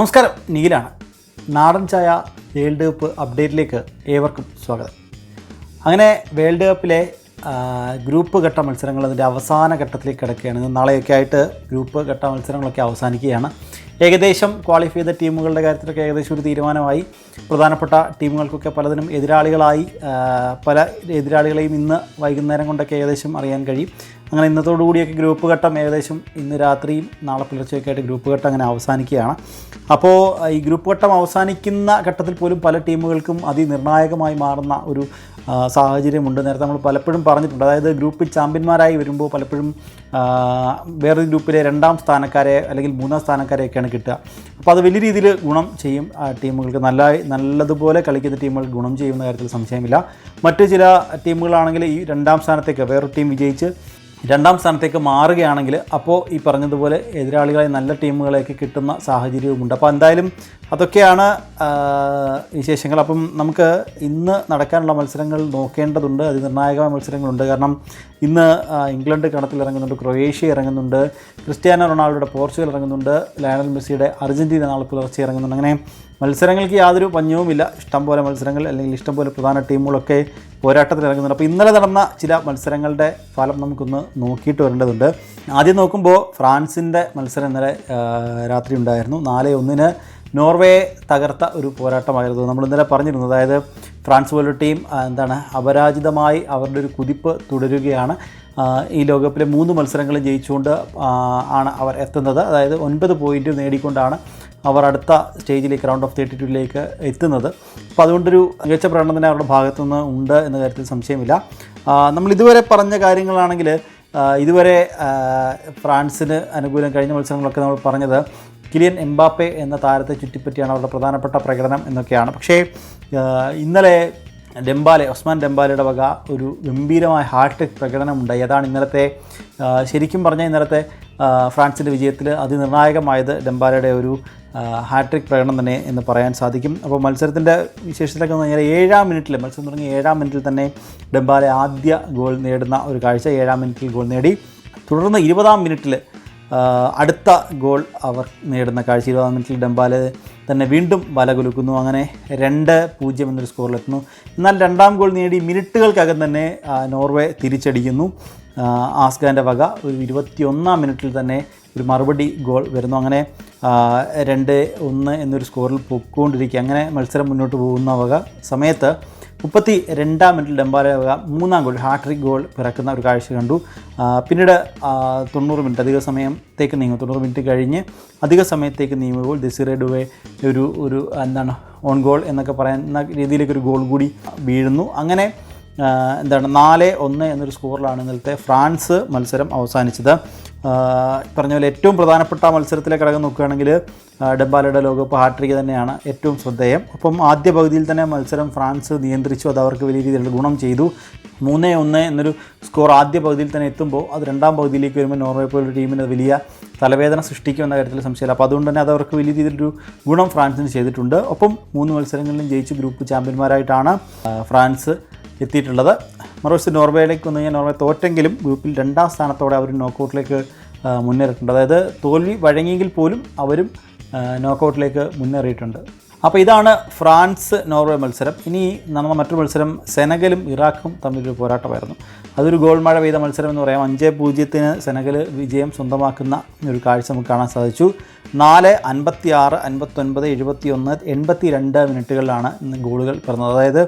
നമസ്കാരം, നീലാണ്. നാടൻ ചായ വേൾഡ് കപ്പ് അപ്ഡേറ്റിലേക്ക് ഏവർക്കും സ്വാഗതം. അങ്ങനെ വേൾഡ് കപ്പിലെ ഗ്രൂപ്പ് ഘട്ട മത്സരങ്ങൾ അതിൻ്റെ അവസാന ഘട്ടത്തിലേക്ക് കിടക്കുകയാണ്. നാളെയൊക്കെ ആയിട്ട് ഗ്രൂപ്പ് ഘട്ട മത്സരങ്ങളൊക്കെ അവസാനിക്കുകയാണ്. ഏകദേശം ക്വാളിഫൈ ചെയ്ത ടീമുകളുടെ കാര്യത്തിലൊക്കെ ഏകദേശം ഒരു തീരുമാനമായി. പ്രധാനപ്പെട്ട ടീമുകൾക്കൊക്കെ പലതിനും പല എതിരാളികളെയും ഇന്ന് വൈകുന്നേരം കൊണ്ടൊക്കെ ഏകദേശം അറിയാൻ കഴിയും. അങ്ങനെ ഇന്നത്തോടുകൂടിയൊക്കെ ഗ്രൂപ്പ് ഘട്ടം ഏകദേശം ഇന്ന് രാത്രിയും നാളെ പുലർച്ചയൊക്കെ ആയിട്ട് ഗ്രൂപ്പ് ഘട്ടം അങ്ങനെ അവസാനിക്കുകയാണ്. അപ്പോൾ ഈ ഗ്രൂപ്പ് ഘട്ടം അവസാനിക്കുന്ന ഘട്ടത്തിൽ പോലും പല ടീമുകൾക്കും അതിനിർണായകമായി മാറുന്ന ഒരു സാഹചര്യമുണ്ട്. നേരത്തെ നമ്മൾ പലപ്പോഴും പറഞ്ഞിട്ടുണ്ട്. അതായത് ഗ്രൂപ്പിൽ ചാമ്പ്യന്മാരായി വരുമ്പോൾ പലപ്പോഴും വേറൊരു ഗ്രൂപ്പിലെ രണ്ടാം സ്ഥാനക്കാരെ അല്ലെങ്കിൽ മൂന്നാം സ്ഥാനക്കാരെയൊക്കെയാണ് കിട്ടുക. അപ്പോൾ അത് വലിയ രീതിയിൽ ഗുണം ചെയ്യും ടീമുകൾക്ക്. നല്ലതുപോലെ കളിക്കുന്ന ടീമുകൾക്ക് ഗുണം ചെയ്യുന്ന കാര്യത്തിൽ സംശയമില്ല. മറ്റ് ചില ടീമുകളാണെങ്കിൽ ഈ രണ്ടാം സ്ഥാനത്തേക്ക് വേറൊരു ടീം വിജയിച്ച് രണ്ടാം സ്ഥാനത്തേക്ക് മാറുകയാണെങ്കിൽ അപ്പോൾ ഈ പറഞ്ഞതുപോലെ എതിരാളികളായി നല്ല ടീമുകളെയൊക്കെ കിട്ടുന്ന സാഹചര്യവുമുണ്ട്. അപ്പോൾ എന്തായാലും അതൊക്കെയാണ് വിശേഷങ്ങൾ. അപ്പം നമുക്ക് ഇന്ന് നടക്കാനുള്ള മത്സരങ്ങൾ നോക്കേണ്ടതുണ്ട്. അതിനിർണായകമായ മത്സരങ്ങളുണ്ട്. കാരണം ഇന്ന് ഇംഗ്ലണ്ട് കളത്തിലിറങ്ങുന്നുണ്ട്, ക്രൊയേഷ്യ ഇറങ്ങുന്നുണ്ട്, ക്രിസ്ത്യാനോ റൊണാൾഡോയുടെ പോർച്ചുഗൽ ഇറങ്ങുന്നുണ്ട്, ലയണൽ മെസ്സിയുടെ അർജൻറ്റീന നാളെ പുലർച്ചെ ഇറങ്ങുന്നുണ്ട്. അങ്ങനെ മത്സരങ്ങൾക്ക് യാതൊരു പഞ്ഞവുമില്ല. ഇഷ്ടംപോലെ മത്സരങ്ങൾ അല്ലെങ്കിൽ ഇഷ്ടംപോലെ പ്രധാന ടീമുകളൊക്കെ പോരാട്ടത്തിൽ ഇറങ്ങുന്നുണ്ട്. അപ്പോൾ ഇന്നലെ നടന്ന ചില മത്സരങ്ങളുടെ ഫലം നമുക്കൊന്ന് നോക്കിയിട്ട് വരേണ്ടതുണ്ട്. ആദ്യം നോക്കുമ്പോൾ ഫ്രാൻസിൻ്റെ മത്സരം ഇന്നലെ രാത്രി ഉണ്ടായിരുന്നു. 4-1 നോർവേ തകർത്ത ഒരു പോരാട്ടമായിരുന്നു. നമ്മൾ ഇന്നലെ പറഞ്ഞിരുന്നു. അതായത് ഫ്രാൻസ് പോലൊരു ടീം അപരാജിതമായി അവരുടെ ഒരു കുതിപ്പ് തുടരുകയാണ്. ഈ ലോകകപ്പിലെ 3 മത്സരങ്ങളും ജയിച്ചുകൊണ്ട് ആണ് അവർ എത്തുന്നത്. അതായത് 9 പോയിൻ്റ് നേടിക്കൊണ്ടാണ് അവർ അടുത്ത സ്റ്റേജിലേക്ക് റൗണ്ട് ഓഫ് 32 എത്തുന്നത്. അപ്പോൾ അതുകൊണ്ടൊരു മികച്ച പ്രകടനം തന്നെ അവരുടെ ഭാഗത്തുനിന്ന് ഉണ്ട് എന്ന കാര്യത്തിൽ സംശയമില്ല. നമ്മൾ ഇതുവരെ പറഞ്ഞ കാര്യങ്ങളാണെങ്കിൽ ഇതുവരെ ഫ്രാൻസിന് അനുകൂലം കഴിഞ്ഞ മത്സരങ്ങളൊക്കെ നമ്മൾ പറഞ്ഞത് കിലിയൻ എംബാപ്പെ എന്ന താരത്തെ ചുറ്റിപ്പറ്റിയാണ് അവരുടെ പ്രധാനപ്പെട്ട പ്രകടനം എന്നൊക്കെയാണ്. പക്ഷേ ഇന്നലെ ഒസ്മാൻ ഡെംബാലയുടെ വക ഒരു ഗംഭീരമായ ഹാട്രിക് പ്രകടനം ഉണ്ടായി. അതാണ് ശരിക്കും പറഞ്ഞാൽ ഇന്നലത്തെ ഫ്രാൻസിൻ്റെ വിജയത്തിൽ അതിനിർണായകമായത് ഡെംബാലയുടെ ഒരു ഹാട്രിക് പ്രകടനം തന്നെ എന്ന് പറയാൻ സാധിക്കും. അപ്പോൾ മത്സരത്തിൻ്റെ വിശേഷത്തിലൊക്കെ എന്ന് പറഞ്ഞാൽ 7-ാം മിനിറ്റിൽ മത്സരം തുടങ്ങി 7-ാം മിനിറ്റിൽ തന്നെ ഡെംബാലെ ആദ്യ ഗോൾ നേടുന്ന ഒരു കാഴ്ച. 7-ാം മിനിറ്റിൽ ഗോൾ നേടി. തുടർന്ന് 20-ാം മിനിറ്റിൽ അടുത്ത ഗോൾ അവർ നേടുന്ന കാഴ്ച. 20-ാം മിനിറ്റിൽ ഡെംബാലെ തന്നെ വീണ്ടും വല കുലുക്കുന്നു. അങ്ങനെ 2-0 എന്നൊരു സ്കോറിലെത്തുന്നു. എന്നാൽ 2-ാം ഗോൾ നേടി മിനിറ്റുകൾക്കകം തന്നെ നോർവേ തിരിച്ചടിക്കുന്നു. ആസ്ഗാൻ്റെ വക ഒരു 21-ാം മിനിറ്റിൽ തന്നെ ഒരു മറുപടി ഗോൾ വരുന്നു. അങ്ങനെ 2-1 എന്നൊരു സ്കോറിൽ പൊയ്ക്കൊണ്ടിരിക്കുക. അങ്ങനെ മത്സരം മുന്നോട്ട് പോകുന്ന വക സമയത്ത് 32-ാം മിനിറ്റിൽ ഡെംബാലെ വക 3-ാം ഗോൾ ഹാട്രിക് ഗോൾ പിറക്കുന്ന ഒരു കാഴ്ച കണ്ടു. പിന്നീട് 90 മിനിറ്റ് അധിക സമയത്തേക്ക് നീങ്ങും. 90 മിനിറ്റ് കഴിഞ്ഞ് അധിക സമയത്തേക്ക് നീങ്ങുമ്പോൾ ദെസിറേ ഡുവേ ഒരു ഓൺ ഗോൾ എന്നൊക്കെ പറയുന്ന രീതിയിലേക്കൊരു ഗോൾ കൂടി വീഴുന്നു. അങ്ങനെ 4-1 എന്നൊരു സ്കോറിലാണ് ഇന്നലത്തെ ഫ്രാൻസ് മത്സരം അവസാനിച്ചത്. പറഞ്ഞ പോലെ ഏറ്റവും പ്രധാനപ്പെട്ട മത്സരത്തിലെ ഘടകം നോക്കുകയാണെങ്കിൽ ഡെംബാലയുടെ ലോകകപ്പ് ഹാട്രിക് തന്നെയാണ് ഏറ്റവും ശ്രദ്ധേയം. അപ്പം ആദ്യ പകുതിയിൽ തന്നെ മത്സരം ഫ്രാൻസ് നിയന്ത്രിച്ചു. അത് അവർക്ക് വലിയ രീതിയിലുള്ള ഗുണം ചെയ്തു. 3-1 എന്നൊരു സ്കോർ ആദ്യ പകുതിയിൽ തന്നെ എത്തുമ്പോൾ അത് രണ്ടാം പകുതിയിലേക്ക് വരുമ്പോൾ നോർവേ പോലൊരു ടീമിന് വലിയ തലവേദന സൃഷ്ടിക്കുമെന്ന കാര്യത്തിൽ സംശയമില്ല. അപ്പോൾ അതുകൊണ്ട് തന്നെ അത് അവർക്ക് വലിയ രീതിയിലൊരു ഗുണം ഫ്രാൻസിന് ചെയ്തിട്ടുണ്ട്. ഒപ്പം 3 മത്സരങ്ങളിലും ജയിച്ച് ഗ്രൂപ്പ് ചാമ്പ്യന്മാരായിട്ടാണ് ഫ്രാൻസ് എത്തിയിട്ടുള്ളത്. മറുവശത്ത് നോർവേയിലേക്ക് വന്നു കഴിഞ്ഞാൽ നോർവേ തോറ്റെങ്കിലും ഗ്രൂപ്പിൽ 2-ാം സ്ഥാനത്തോടെ അവർ നോക്കൗട്ടിലേക്ക് മുന്നേറിയിട്ടുണ്ട്. അതായത് തോൽവി വഴങ്ങിയെങ്കിൽ പോലും അവരും നോക്കൗട്ടിലേക്ക് മുന്നേറിയിട്ടുണ്ട്. അപ്പോൾ ഇതാണ് ഫ്രാൻസ് നോർവേ മത്സരം. ഇനി നടന്ന മറ്റൊരു മത്സരം സെനഗലും ഇറാഖും തമ്മിലൊരു പോരാട്ടമായിരുന്നു. അതൊരു ഗോൾ മഴ പെയ്ത മത്സരം എന്ന് പറയാം. 5-0 സെനഗൽ വിജയം സ്വന്തമാക്കുന്ന ഒരു കാഴ്ച നമുക്ക് കാണാൻ സാധിച്ചു. 4, 56, 59, 71, 82 മിനിറ്റുകളിലാണ് ഇന്ന് ഗോളുകൾ പിറന്നത്. അതായത്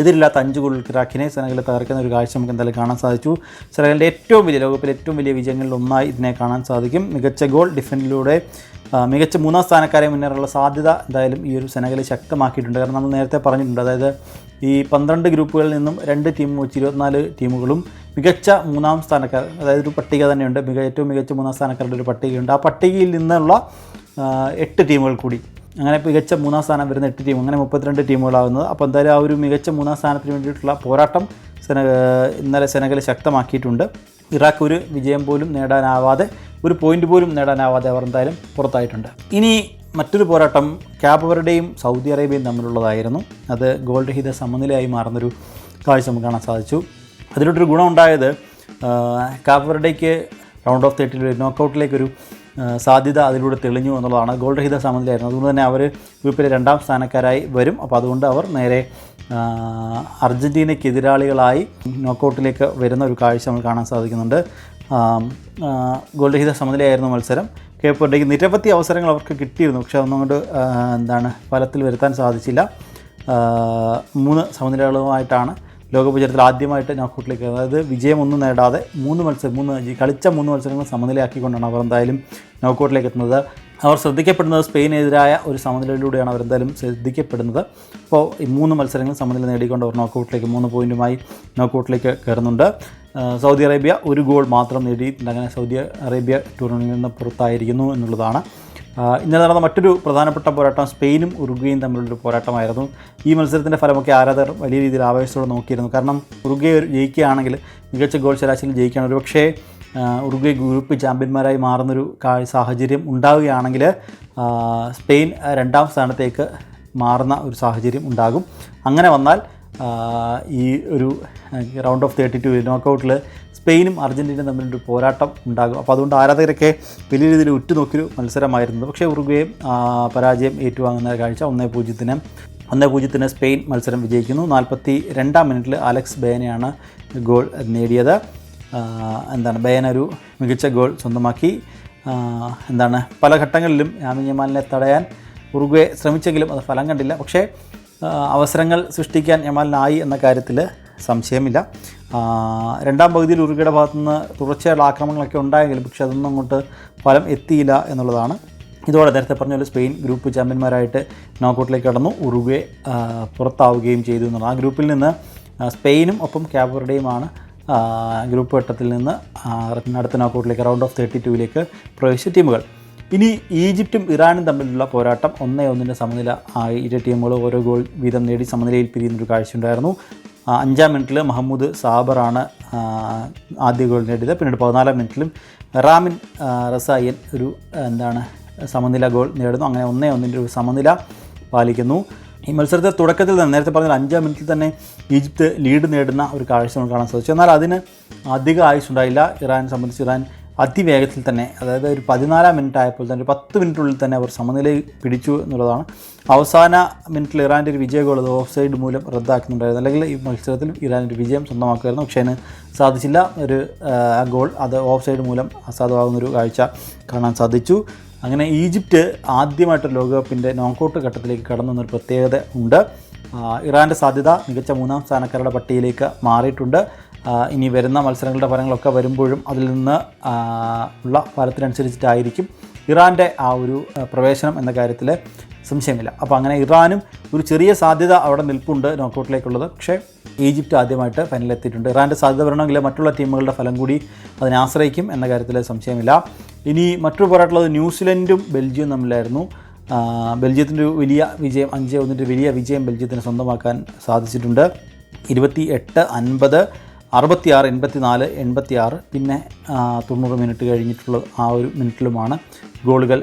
എതിരില്ലാത്ത 5 ഗോളുകൾക്ക് ഇറാഖിനെ സെനഗൽ തകർക്കുന്ന ഒരു കാഴ്ച നമുക്ക് എന്തായാലും കാണാൻ സാധിച്ചു. സെനഗലിൻ്റെ ലോകകപ്പിലെ ഏറ്റവും വലിയ വിജയങ്ങളിൽ ഒന്നായി ഇതിനെ കാണാൻ സാധിക്കും. മികച്ച ഗോൾ ഡിഫൻഡിലൂടെ മികച്ച 3-ാം സ്ഥാനക്കാരെ മുന്നേറാനുള്ള സാധ്യത എന്തായാലും ഈ ഒരു സെനഗൽ ശക്തമാക്കിയിട്ടുണ്ട്. കാരണം നമ്മൾ നേരത്തെ പറഞ്ഞിട്ടുണ്ട്. അതായത് ഈ 12 ഗ്രൂപ്പുകളിൽ നിന്നും 2 ടീം വെച്ച് 24 ടീമുകളും മികച്ച 3-ാം സ്ഥാനക്കാർ, അതായത് ഒരു പട്ടിക തന്നെയുണ്ട്. ഏറ്റവും മികച്ച 3-ാം സ്ഥാനക്കാരുടെ ഒരു പട്ടികയുണ്ട്. ആ പട്ടികയിൽ നിന്നുള്ള 8 ടീമുകൾ കൂടി, അങ്ങനെ മികച്ച 3-ാം സ്ഥാനം വരുന്ന 8 ടീം, അങ്ങനെ 32 ടീമുകളാകുന്നത്. അപ്പോൾ എന്തായാലും ആ ഒരു മികച്ച 3-ാം സ്ഥാനത്തിന് വേണ്ടിയിട്ടുള്ള പോരാട്ടം ഇന്നലെ സെനഗൽ ശക്തമാക്കിയിട്ടുണ്ട്. ഇറാഖ് ഒരു വിജയം പോലും നേടാനാവാതെ, ഒരു പോയിൻ്റ് പോലും നേടാനാവാതെ അവർ എന്തായാലും പുറത്തായിട്ടുണ്ട്. ഇനി മറ്റൊരു പോരാട്ടം കാപ് വെർഡെയും സൗദി അറേബ്യയും തമ്മിലുള്ളതായിരുന്നു. അത് ഗോൾ രഹിത സമനിലയായി മാറുന്നൊരു കാഴ്ച നമുക്ക് കാണാൻ സാധിച്ചു. അതിലൊട്ടൊരു ഗുണമുണ്ടായത് കാപ് വെർഡെയ്ക്ക് റൗണ്ട് ഓഫ് 32 നോക്കൗട്ടിലേക്കൊരു സാധ്യത അതിലൂടെ തെളിഞ്ഞു എന്നുള്ളതാണ്. ഗോൾ രഹിത സമനിലയായിരുന്നു. അതുകൊണ്ട് തന്നെ അവർ ഗ്രൂപ്പിലെ 2ാം സ്ഥാനക്കാരായി വരും. അപ്പോൾ അതുകൊണ്ട് അവർ നേരെ അർജൻറ്റീനയ്ക്ക് എതിരാളികളായി നോക്കൗട്ടിലേക്ക് വരുന്ന ഒരു കാഴ്ച നമ്മൾ കാണാൻ സാധിക്കുന്നുണ്ട്. ഗോൾ രഹിത സമനിലയായിരുന്നു മത്സരം. കേപ്പ് വെർഡേക്ക് നിരവധി അവസരങ്ങൾ അവർക്ക് കിട്ടിയിരുന്നു, പക്ഷേ അതൊന്നും കൊണ്ട് ഫലത്തിൽ വരുത്താൻ സാധിച്ചില്ല. 3 സമനിലകളുമായിട്ടാണ് ലോകകപ്പ് ചരിത്രത്തിൽ ആദ്യമായിട്ട് നോക്കൗട്ടിലേക്ക്, അതായത് വിജയമൊന്നും നേടാതെ 3 മത്സരങ്ങൾ സമനിലയാക്കിക്കൊണ്ടാണ് അവർ എന്തായാലും നോക്കൗട്ടിലേക്ക് എത്തുന്നത്. അവർ ശ്രദ്ധിക്കപ്പെടുന്നത് സ്പെയിനെതിരായ ഒരു സമനിലയിലൂടെയാണ് അവരെന്തായാലും ശ്രദ്ധിക്കപ്പെടുന്നത്. അപ്പോൾ ഈ 3 മത്സരങ്ങൾ സമനില നേടിക്കൊണ്ട് അവർ നോക്കൗട്ടിലേക്ക് 3 പോയിൻറ്റുമായി നോക്കൗട്ടിലേക്ക് കയറുന്നുണ്ട്. സൗദി അറേബ്യ 1 ഗോൾ മാത്രം നേടിയിട്ടുണ്ട്. അങ്ങനെ സൗദി അറേബ്യ ടൂർണമെൻറ്റിൽ നിന്ന് പുറത്തായിരിക്കുന്നു എന്നുള്ളതാണ്. ഇന്നലെ നടന്ന മറ്റൊരു പ്രധാനപ്പെട്ട പോരാട്ടം സ്പെയിനും ഉറുഗ്വേയും തമ്മിലുള്ളൊരു പോരാട്ടമായിരുന്നു. ഈ മത്സരത്തിൻ്റെ ഫലമൊക്കെ ആരാധകർ വലിയ രീതിയിൽ ആവേശത്തോടെ നോക്കിയിരുന്നു. കാരണം ഉറുഗ്വേ ജയിക്കുകയാണെങ്കിൽ മികച്ച ഗോൾ ശരാശരിയിൽ ജയിക്കുകയാണ്. ഒരുപക്ഷേ ഉറുഗ്വേ ഗ്രൂപ്പ് ചാമ്പ്യന്മാരായി മാറുന്നൊരു സാഹചര്യം ഉണ്ടാവുകയാണെങ്കിൽ സ്പെയിൻ 2ാം സ്ഥാനത്തേക്ക് മാറുന്ന ഒരു സാഹചര്യം ഉണ്ടാകും. അങ്ങനെ വന്നാൽ ഈ ഒരു റൗണ്ട് ഓഫ് 32 നോക്കൗട്ടിൽ സ്പെയിനും അർജൻറ്റീനയും തമ്മിലൊരു പോരാട്ടം ഉണ്ടാകും. അപ്പോൾ അതുകൊണ്ട് ആരാധകരൊക്കെ വലിയ രീതിയിൽ ഉറ്റുനോക്കിയൊരു മത്സരമായിരുന്നു. പക്ഷേ ഉറുഗ്വേ പരാജയം ഏറ്റുവാങ്ങുന്ന കാഴ്ച 1-0 സ്പെയിൻ മത്സരം വിജയിക്കുന്നു. 42-ാം മിനിറ്റിൽ അലക്സ് ബേനയാണ് ഗോൾ നേടിയത്. ബേന ഒരു മികച്ച ഗോൾ സ്വന്തമാക്കി. പല ഘട്ടങ്ങളിലും ലാമിൻ യമാലിനെ തടയാൻ ഉറുഗ്വേ ശ്രമിച്ചെങ്കിലും അത് ഫലം കണ്ടില്ല. പക്ഷേ അവസരങ്ങൾ സൃഷ്ടിക്കാൻ യമാലിനായി എന്ന കാര്യത്തിൽ സംശയമില്ല. 2ാം പകുതിയിൽ ഉറുഗ്വേയുടെ ഭാഗത്തുനിന്ന് തുടർച്ചയായുള്ള ആക്രമണങ്ങളൊക്കെ ഉണ്ടായെങ്കിലും പക്ഷേ അതൊന്നും അങ്ങോട്ട് ഫലം എത്തിയില്ല എന്നുള്ളതാണ്. ഇതോടെ നേരത്തെ പറഞ്ഞ പോലെ സ്പെയിൻ ഗ്രൂപ്പ് ചാമ്പ്യന്മാരായിട്ട് നോക്കൗട്ടിലേക്ക് കടന്നു. ഉറുഗ്വേ പുറത്താവുകയും ചെയ്തു എന്നുള്ളത്. ആ ഗ്രൂപ്പിൽ നിന്ന് സ്പെയിനും ഒപ്പം കേപ്പ് വെർഡേയുമാണ് ഗ്രൂപ്പ് ഘട്ടത്തിൽ നിന്ന് അടുത്ത നോക്കൗട്ടിലേക്ക് റൗണ്ട് ഓഫ് 32ലേക്ക് പ്രവേശിച്ച ടീമുകൾ. ഇനി ഈജിപ്തും ഇറാനും തമ്മിലുള്ള പോരാട്ടം 1-1 സമനില. ഇരു ടീമുകൾ ഓരോ ഗോൾ വീതം നേടി സമനിലയിൽ പിരിയുന്നൊരു കാഴ്ചയുണ്ടായിരുന്നു. 5-ാം മിനിറ്റിൽ മഹമ്മൂദ് സാബറാണ് ആദ്യ ഗോൾ നേടിയത്. പിന്നീട് 14-ാം മിനിറ്റിലും റാമിൻ റസായൻ ഒരു സമനില ഗോൾ നേടുന്നു. അങ്ങനെ 1-1 ഒരു സമനില പാലിക്കുന്നു. ഈ മത്സരത്തെ തുടക്കത്തിൽ തന്നെ നേരത്തെ പറഞ്ഞാൽ 5-ാം മിനിറ്റിൽ തന്നെ ഈജിപ്ത് ലീഡ് നേടുന്ന ഒരു കാഴ്ച നമ്മൾ കാണാൻ സാധിച്ചു. എന്നാൽ അതിന് അധികം ആയുസ്സുണ്ടായില്ല. ഇറാനെ സംബന്ധിച്ച് ഇറാൻ അതിവേഗത്തിൽ തന്നെ, അതായത് ഒരു 14-ാം മിനിറ്റ് ആയപ്പോൾ തന്നെ ഒരു 10 മിനിറ്റിനുള്ളിൽ തന്നെ അവർ സമനില പിടിച്ചു എന്നുള്ളതാണ്. അവസാന മിനിറ്റിൽ ഇറാൻ്റെ ഒരു വിജയ ഗോൾ അത് ഓഫ് സൈഡ് മൂലം റദ്ദാക്കുന്നുണ്ടായിരുന്നു. അല്ലെങ്കിൽ ഈ മത്സരത്തിൽ ഇറാനൊരു വിജയം സ്വന്തമാക്കുമായിരുന്നു. പക്ഷേ അതിന് സാധിച്ചില്ല. ഒരു ഗോൾ അത് ഓഫ് സൈഡ് മൂലം അസാധുവാകുന്നൊരു കാഴ്ച കാണാൻ സാധിച്ചു. അങ്ങനെ ഈജിപ്റ്റ് ആദ്യമായിട്ട് ലോകകപ്പിൻ്റെ നോക്കൗട്ട് ഘട്ടത്തിലേക്ക് കടന്നൊരു പ്രത്യേകത ഉണ്ട്. ഇറാൻ്റെ സാധ്യത മികച്ച 3ാം സ്ഥാനക്കാരുടെ പട്ടികയിലേക്ക് മാറിയിട്ടുണ്ട്. ഇനി വരുന്ന മത്സരങ്ങളുടെ ഫലങ്ങളൊക്കെ വരുമ്പോഴും അതിൽ നിന്ന് ഉള്ള ഫലത്തിനനുസരിച്ചിട്ടായിരിക്കും ഇറാൻ്റെ ആ ഒരു പ്രവേശനം എന്ന കാര്യത്തിൽ സംശയമില്ല. അപ്പോൾ അങ്ങനെ ഇറാനും ഒരു ചെറിയ സാധ്യത അവിടെ നിൽപ്പുണ്ട് നോക്കൗട്ടിലേക്കുള്ളത്. പക്ഷേ ഈജിപ്റ്റ് ആദ്യമായിട്ട് ഫൈനലിലെത്തിയിട്ടുണ്ട്. ഇറാൻ്റെ സാധ്യത വരണമെങ്കിൽ മറ്റുള്ള ടീമുകളുടെ ഫലം കൂടി അതിനെ ആശ്രയിക്കും എന്ന കാര്യത്തിൽ സംശയമില്ല. ഇനി മറ്റൊരു പോരാട്ടമുള്ളത് ന്യൂസിലൻഡും ബെൽജിയവും തമ്മിലായിരുന്നു. ബെൽജിയത്തിൻ്റെ ഒരു വലിയ വിജയം 5-1 വലിയ വിജയം ബെൽജിയത്തിന് സ്വന്തമാക്കാൻ സാധിച്ചിട്ടുണ്ട്. 28-50, 66, 84, 86 പിന്നെ 90 മിനിറ്റ് കഴിഞ്ഞിട്ടുള്ള ആ ഒരു മിനിറ്റിലുമാണ് ഗോളുകൾ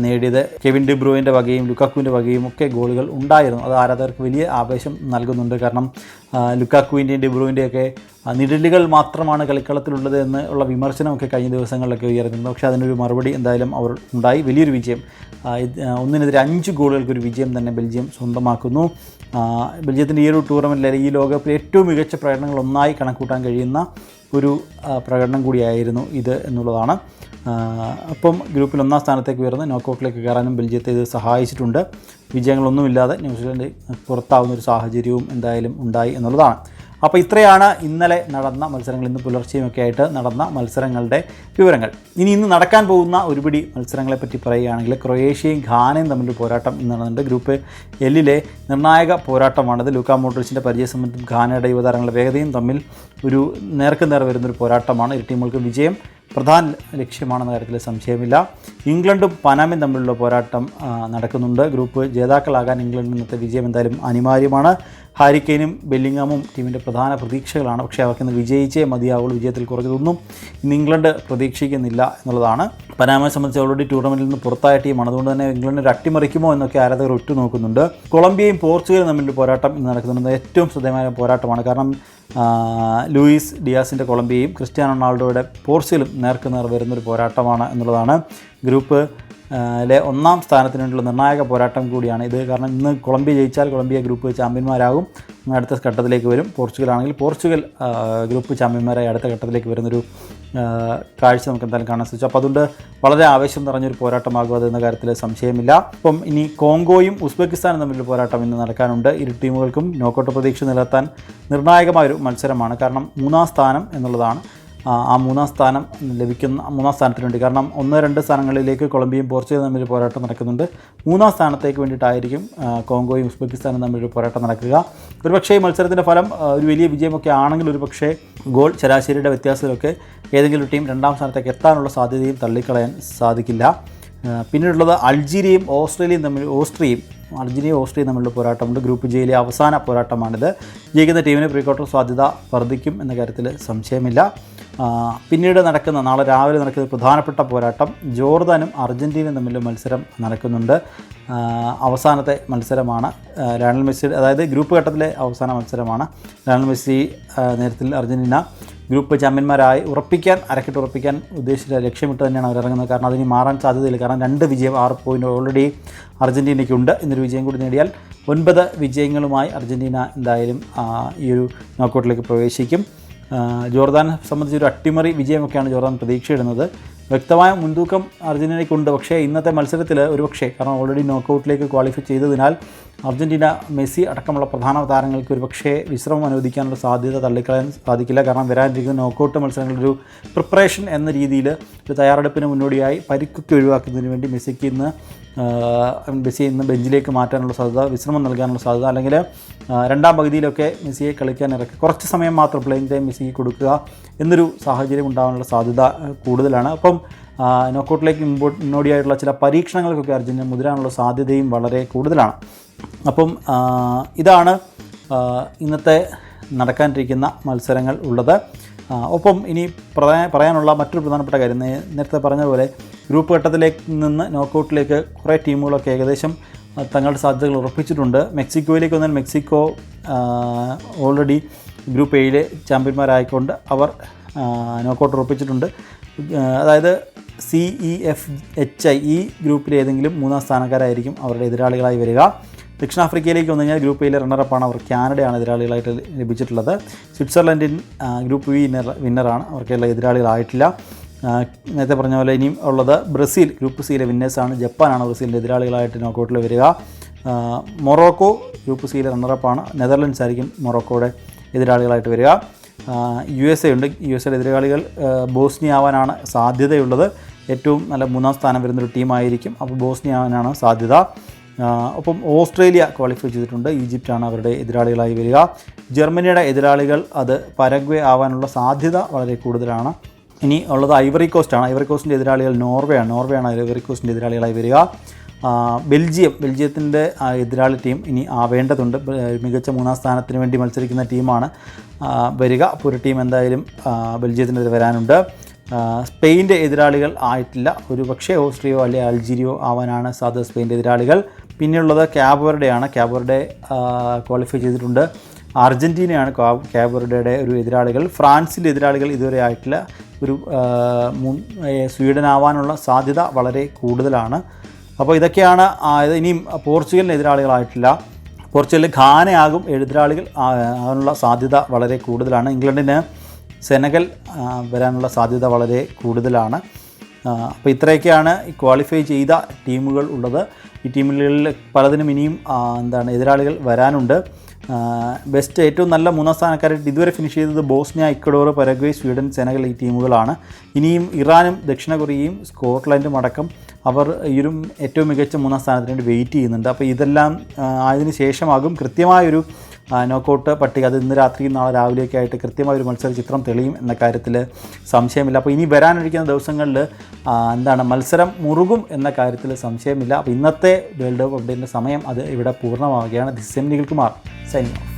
നേടിയത്. കെവിൻ ഡി ബ്രൂയിൻ്റെ വകയും ലുക്കാക്കുവിൻ്റെ വകയും ഒക്കെ ഗോളുകൾ ഉണ്ടായിരുന്നു. അത് ആരാധകർക്ക് വലിയ ആവേശം നൽകുന്നുണ്ട്. കാരണം ലുക്കാക്കുവിൻ്റെയും ഡി ബ്രൂയിൻ്റെയൊക്കെ നിഴലുകൾ മാത്രമാണ് കളിക്കളത്തിലുള്ളത് എന്നുള്ള വിമർശനമൊക്കെ കഴിഞ്ഞ ദിവസങ്ങളിലൊക്കെ ഉയർന്നിരുന്നു. പക്ഷേ അതിനൊരു മറുപടി എന്തായാലും അവർ ഉണ്ടായി. വലിയൊരു വിജയം, 1-നെതിരെ 5 ഗോളുകൾക്കൊരു വിജയം തന്നെ ബെൽജിയം സ്വന്തമാക്കുന്നു. ബെൽജിയത്തിൻ്റെ ഈ ഒരു ടൂർണമെൻറ്റിലെ ഈ ലോകകപ്പിലെ ഏറ്റവും മികച്ച പ്രകടനങ്ങളൊന്നായി കണക്കൂട്ടാൻ കഴിയുന്ന ഒരു പ്രകടനം കൂടിയായിരുന്നു ഇത് എന്നുള്ളതാണ്. അപ്പം ഗ്രൂപ്പിൽ 1ാം സ്ഥാനത്തേക്ക് ഉയർന്ന് നോക്കൗട്ടിലേക്ക് കയറാനും ബെൽജിയത്തെ ഇത് സഹായിച്ചിട്ടുണ്ട്. വിജയങ്ങളൊന്നുമില്ലാതെ ന്യൂസിലൻഡ് പുറത്താവുന്ന ഒരു സാഹചര്യവും എന്തായാലും ഉണ്ടായി എന്നുള്ളതാണ്. അപ്പോൾ ഇത്രയാണ് ഇന്നലെ നടന്ന മത്സരങ്ങൾ, ഇന്ന് പുലർച്ചെയുമൊക്കെ ആയിട്ട് നടന്ന മത്സരങ്ങളുടെ വിവരങ്ങൾ. ഇന്ന് നടക്കാൻ പോകുന്ന ഒരുപിടി മത്സരങ്ങളെപ്പറ്റി പറയുകയാണെങ്കിൽ ക്രൊയേഷ്യയും ഘാനയും തമ്മിലൊരു പോരാട്ടം ഇന്ന് നടന്നിട്ടുണ്ട്. ഗ്രൂപ്പ് എല്ലിലെ നിർണായക പോരാട്ടമാണിത്. ലൂക്കാ മോഡ്രിച്ചിൻ്റെ പരിചയസമ്പത്തും ഘാനയുടെ യുവതാരങ്ങളുടെ വേഗതയും തമ്മിൽ ഒരു നേർക്കുനേർ വരുന്നൊരു പോരാട്ടമാണ്. ഇരു ടീമുകൾക്ക് വിജയം പ്രധാന ലക്ഷ്യമാണെന്ന കാര്യത്തിൽ സംശയമില്ല. ഇംഗ്ലണ്ടും പനാമയും തമ്മിലുള്ള പോരാട്ടം നടക്കുന്നുണ്ട്. ഗ്രൂപ്പ് ജേതാക്കളാകാൻ ഇംഗ്ലണ്ടിന് ഇന്നത്തെ വിജയം എന്തായാലും അനിവാര്യമാണ്. ഹാരി കെയ്നും ബെല്ലിംഗമും ടീമിൻ്റെ പ്രധാന പ്രതീക്ഷകളാണ്. പക്ഷേ അവർക്കിന്ന് വിജയിച്ചേ മതിയാവുള്ളൂ. വിജയത്തിൽ കുറഞ്ഞതൊന്നും ഇന്ന് ഇംഗ്ലണ്ട് പ്രതീക്ഷിക്കുന്നില്ല എന്നുള്ളതാണ്. പനാമയെ സംബന്ധിച്ച് ഓൾറെഡി ടൂർണമെൻറ്റിൽ നിന്ന് പുറത്തായ ടീമാണ്. അതുകൊണ്ട് തന്നെ ഇംഗ്ലണ്ട് ഒരു അട്ടിമറിക്കുമോ എന്നൊക്കെ ആരാധകർ ഉറ്റുനോക്കുന്നുണ്ട്. കൊളംബിയയും പോർച്ചുഗലും തമ്മിലുള്ള പോരാട്ടം ഇന്ന് നടക്കുന്നുണ്ട്. ഏറ്റവും ശ്രദ്ധേയമായ പോരാട്ടമാണ്. കാരണം ലൂയിസ് ഡിയാസിൻ്റെ കൊളംബിയയും ക്രിസ്ത്യാനോ റൊണാൾഡോയുടെ പോർച്ചുഗലും നേർക്കുനേർ വരുന്നൊരു പോരാട്ടമാണ് എന്നുള്ളതാണ്. ഗ്രൂപ്പ് ലെ ഒന്നാം സ്ഥാനത്തിന് വേണ്ടിയുള്ള നിർണായക പോരാട്ടം കൂടിയാണ് ഇത്. കാരണം ഇന്ന് കൊളംബിയ ജയിച്ചാൽ കൊളംബിയ ഗ്രൂപ്പ് ചാമ്പ്യന്മാരാകും, അടുത്ത ഘട്ടത്തിലേക്ക് വരും. പോർച്ചുഗലാണെങ്കിൽ പോർച്ചുഗൽ ഗ്രൂപ്പ് ചാമ്പ്യന്മാരായി അടുത്ത ഘട്ടത്തിലേക്ക് വരുന്നൊരു കാഴ്ച നമുക്ക് എന്തായാലും കാണാൻ സാധിച്ചു. അപ്പോൾ അതുകൊണ്ട് വളരെ ആവേശം നിറഞ്ഞൊരു പോരാട്ടമാകും അത് എന്ന കാര്യത്തിൽ സംശയമില്ല. അപ്പം ഇനി കോങ്കോയും ഉസ്ബെക്കിസ്ഥാനും തമ്മിലുള്ള പോരാട്ടം ഇന്ന് നടക്കാനുണ്ട്. ഇരു ടീമുകൾക്കും നോക്കൗട്ട് പ്രതീക്ഷ നിലനിർത്താൻ നിർണായകമായൊരു മത്സരമാണ്. കാരണം മൂന്നാം സ്ഥാനം എന്നുള്ളതാണ് ആ മൂന്നാം സ്ഥാനം ലഭിക്കുന്ന മൂന്നാം സ്ഥാനത്തിന് വേണ്ടി. കാരണം 1-2 സ്ഥാനങ്ങളിലേക്ക് കൊളംബിയയും പോർച്ചുഗലും തമ്മിൽ പോരാട്ടം നടക്കുന്നുണ്ട്. മൂന്നാം സ്ഥാനത്തേക്ക് വേണ്ടിയിട്ടായിരിക്കും കോങ്കോയും ഉസ്ബെക്കിസ്ഥാനും തമ്മിലൊരു പോരാട്ടം നടക്കുക. ഒരുപക്ഷേ ഈ മത്സരത്തിൻ്റെ ഫലം ഒരു വലിയ വിജയമൊക്കെ ആണെങ്കിൽ ഒരുപക്ഷേ ഗോൾ ശരാശരിയുടെ വ്യത്യാസത്തിലൊക്കെ ഏതെങ്കിലും ഒരു ടീം രണ്ടാം സ്ഥാനത്തേക്ക് എത്താനുള്ള സാധ്യതയും തള്ളിക്കളയാൻ സാധിക്കില്ല. പിന്നീടുള്ളത് അൾജീരിയയും ഓസ്ട്രേലിയയും തമ്മിലുള്ള പോരാട്ടമുണ്ട്. ഗ്രൂപ്പ് ജെയിലെ അവസാന പോരാട്ടമാണിത്. ജയിക്കുന്ന ടീമിന് പ്രീ ക്വാർട്ടർ സാധ്യത വർദ്ധിക്കും എന്ന കാര്യത്തിൽ സംശയമില്ല. പിന്നീട് നാളെ രാവിലെ നടക്കുന്ന പ്രധാനപ്പെട്ട പോരാട്ടം ജോർദാനും അർജൻറ്റീനയും തമ്മിലുള്ള മത്സരം നടക്കുന്നുണ്ട്. അവസാനത്തെ മത്സരമാണ്. ലയണൽ മെസ്സി, അതായത് ഗ്രൂപ്പ് ഘട്ടത്തിലെ അവസാന മത്സരമാണ്. ലയണൽ മെസ്സി നേരത്തിൽ അർജൻറ്റീന ഗ്രൂപ്പ് ചാമ്പ്യന്മാരായി അരക്കിട്ട് ലക്ഷ്യമിട്ട് തന്നെയാണ് അവരിറങ്ങുന്നത്. കാരണം അതിന് മാറാൻ സാധ്യതയില്ല. കാരണം 2 വിജയം 6 പോയിൻ്റ് ഓൾറെഡി അർജൻറ്റീനയ്ക്കുണ്ട്. ഇന്നൊരു വിജയം കൂടി നേടിയാൽ 9 വിജയങ്ങളുമായി അർജൻറ്റീന എന്തായാലും ഈ ഒരു നോക്കൗട്ടിലേക്ക് പ്രവേശിക്കും. ജോർദാനെ സംബന്ധിച്ചൊരു അട്ടിമറി വിജയമൊക്കെയാണ് ജോർദാൻ പ്രതീക്ഷയിടുന്നത്. വ്യക്തമായ മുൻതൂക്കം അർജൻറ്റീനയ്ക്കുണ്ട്. പക്ഷേ ഇന്നത്തെ മത്സരത്തിൽ കാരണം ഓൾറെഡി നോക്കൗട്ടിലേക്ക് ക്വാളിഫൈ ചെയ്തതിനാൽ അർജൻറ്റീന മെസ്സി അടക്കമുള്ള പ്രധാന താരങ്ങൾക്ക് ഒരുപക്ഷേ വിശ്രമം അനുവദിക്കാനുള്ള സാധ്യത തള്ളിക്കളയാൻ സാധിക്കില്ല. കാരണം വരാനിരിക്കുന്ന നോക്കൗട്ട് മത്സരങ്ങളൊരു പ്രിപ്പറേഷൻ എന്ന രീതിയിൽ ഒരു തയ്യാറെടുപ്പിന് മുന്നോടിയായി പരിക്കൊക്കെ ഒഴിവാക്കുന്നതിന് വേണ്ടി മെസ്സി ഇന്ന് ബെഞ്ചിലേക്ക് മാറ്റാനുള്ള സാധ്യത, വിശ്രമം നൽകാനുള്ള സാധ്യത, അല്ലെങ്കിൽ രണ്ടാം പകുതിയിലൊക്കെ മെസ്സിയെ കളിക്കാൻ ഇറക്കി കുറച്ച് സമയം മാത്രം പ്ലേയിങ് ടൈം മെസ്സിക്ക് കൊടുക്കുക എന്നൊരു സാഹചര്യം ഉണ്ടാകാനുള്ള സാധ്യത കൂടുതലാണ്. അപ്പം നോക്കൗട്ടിലേക്ക് മുന്നോടിയായിട്ടുള്ള ചില പരീക്ഷണങ്ങൾക്കൊക്കെ അർജൻറ്റീന മുതിരാനുള്ള സാധ്യതയും വളരെ കൂടുതലാണ്. അപ്പം ഇതാണ് ഇന്നത്തെ നടക്കാനിരിക്കുന്ന മത്സരങ്ങൾ ഉള്ളത്. ഒപ്പം ഇനി പറയാനുള്ള മറ്റൊരു പ്രധാനപ്പെട്ട കാര്യം, നേരത്തെ പറഞ്ഞതുപോലെ ഗ്രൂപ്പ് ഘട്ടത്തിലേക്ക് നിന്ന് നോക്കൗട്ടിലേക്ക് കുറേ ടീമുകളൊക്കെ ഏകദേശം തങ്ങളുടെ സാധ്യതകൾ ഉറപ്പിച്ചിട്ടുണ്ട്. മെക്സിക്കോയിലേക്ക് വന്നാൽ മെക്സിക്കോ ഓൾറെഡി ഗ്രൂപ്പ് എയിലെ ചാമ്പ്യന്മാരായിക്കൊണ്ട് അവർ നോക്കൗട്ട് ഉറപ്പിച്ചിട്ടുണ്ട്. അതായത് CEFHI ഈ ഗ്രൂപ്പിലെ ഏതെങ്കിലും മൂന്നാം സ്ഥാനക്കാരായിരിക്കും അവരുടെ എതിരാളികളായി വരിക. ദക്ഷിണാഫ്രിക്കയിലേക്ക് വന്നു കഴിഞ്ഞാൽ ഗ്രൂപ്പ് എയിലെ റണ്ണറപ്പാണ് അവർ. കാനഡയാണ് എതിരാളികളായിട്ട് ലഭിച്ചിട്ടുള്ളത്. സ്വിറ്റ്സർലൻഡിൻ ഗ്രൂപ്പ് ബി വിന്നറാണ്, അവർക്കുള്ള എതിരാളികളായിട്ടില്ല. നേരത്തെ പറഞ്ഞ പോലെ ഇനിയും ഉള്ളത് ബ്രസീൽ ഗ്രൂപ്പ് സിയിലെ വിന്നേഴ്സാണ്. ജപ്പാനാണ് ബ്രസീലിൻ്റെ എതിരാളികളായിട്ട് നോക്കൗട്ടിൽ വരിക. മൊറോക്കോ ഗ്രൂപ്പ് സിയിലെ റണ്ണറപ്പാണ്. നെതർലൻഡ്സ് ആയിരിക്കും മൊറോക്കോയുടെ എതിരാളികളായിട്ട് വരിക. USA ഉണ്ട്. USAയുടെ എതിരാളികൾ ബോസ്നിയ ആവാനാണ് സാധ്യതയുള്ളത്. ഏറ്റവും നല്ല മൂന്നാം സ്ഥാനം വരുന്നൊരു ടീമായിരിക്കും. അപ്പോൾ ബോസ്നിയ ആവാനാണ് സാധ്യത. ഒപ്പം ഓസ്ട്രേലിയ ക്വാളിഫൈ ചെയ്തിട്ടുണ്ട്. ഈജിപ്റ്റാണ് അവരുടെ എതിരാളികളായി വരിക. ജർമ്മനിയുടെ എതിരാളികൾ അത് പരഗ്വേ ആവാനുള്ള സാധ്യത വളരെ കൂടുതലാണ്. ഇനി ഉള്ളത് ഐവറി കോസ്റ്റാണ്. ഐവറി കോസ്റ്റിൻ്റെ എതിരാളികൾ നോർവേയാണ് ഐവറി കോസ്റ്റിൻ്റെ എതിരാളികളായി വരിക. ബെൽജിയത്തിൻ്റെ എതിരാളി ടീം ഇനി ആവേണ്ടതുണ്ട്. മികച്ച മൂന്നാം സ്ഥാനത്തിന് വേണ്ടി മത്സരിക്കുന്ന ടീമാണ് വരിക. അപ്പോൾ ഒരു ടീം എന്തായാലും ബെൽജിയത്തിനെതിരെ വരാനുണ്ട്. സ്പെയിൻ്റെ എതിരാളികൾ ആയിട്ടില്ല. ഒരു പക്ഷേ ഓസ്ട്രിയയോ അല്ലെങ്കിൽ അൾജീരിയോ ആവാനാണ് സാധ്യത സ്പെയിൻ്റെ എതിരാളികൾ. പിന്നെയുള്ളത് ക്യാബ് വെർഡെയാണ്. ക്യാബ് വെർഡെ ക്വാളിഫൈ ചെയ്തിട്ടുണ്ട്. അർജൻറ്റീനയാണ് ക്യാബ് വെർഡയുടെ ഒരു എതിരാളികൾ. ഫ്രാൻസിൻ്റെ എതിരാളികൾ ഇതുവരെ ആയിട്ടില്ല. സ്വീഡൻ ആവാനുള്ള സാധ്യത വളരെ കൂടുതലാണ്. അപ്പോൾ ഇതൊക്കെയാണ്. ഇനിയും പോർച്ചുഗലിന് എതിരാളികളായിട്ടില്ല. പോർച്ചുഗലിൽ ഘാനയാകും എതിരാളികൾ ആകാനുള്ള സാധ്യത വളരെ കൂടുതലാണ്. ഇംഗ്ലണ്ടിന് സെനഗൽ വരാനുള്ള സാധ്യത വളരെ കൂടുതലാണ്. അപ്പോൾ ഇത്രയൊക്കെയാണ് ഈ ക്വാളിഫൈ ചെയ്ത ടീമുകൾ ഉള്ളത്. ഈ ടീമുകളിൽ പലതിനും ഇനിയും എതിരാളികൾ വരാനുണ്ട്. ബെസ്റ്റ് ഏറ്റവും നല്ല മൂന്നാം സ്ഥാനക്കാരായിട്ട് ഇതുവരെ ഫിനിഷ് ചെയ്തത് Bosnia, Ecuador, Paraguay, Sweden, Senegal ഈ ടീമുകളാണ്. ഇനിയും ഇറാനും ദക്ഷിണ കൊറിയയും സ്കോട്ട്ലൻഡും അടക്കം അവർ ഏറ്റവും മികച്ച മൂന്നാം സ്ഥാനത്തിന് വേണ്ടി വെയിറ്റ് ചെയ്യുന്നുണ്ട്. അപ്പോൾ ഇതെല്ലാം ആയതിനു ശേഷമാകും കൃത്യമായൊരു നോക്കൗട്ട് പട്ടിക. അത് ഇന്ന് രാത്രിയും നാളെ രാവിലെയൊക്കെ ആയിട്ട് കൃത്യമായൊരു മത്സര ചിത്രം തെളിയും എന്ന കാര്യത്തിൽ സംശയമില്ല. അപ്പോൾ ഇനി വരാനിരിക്കുന്ന ദിവസങ്ങളിൽ മത്സരം മുറുകും എന്ന കാര്യത്തിൽ സംശയമില്ല. അപ്പോൾ ഇന്നത്തെ വേൾഡ് കപ്പ് അപ്ഡേറ്റിൻ്റെ സമയം അത് ഇവിടെ പൂർണ്ണമാവുകയാണ്. This M Nikhil Kumar signing of.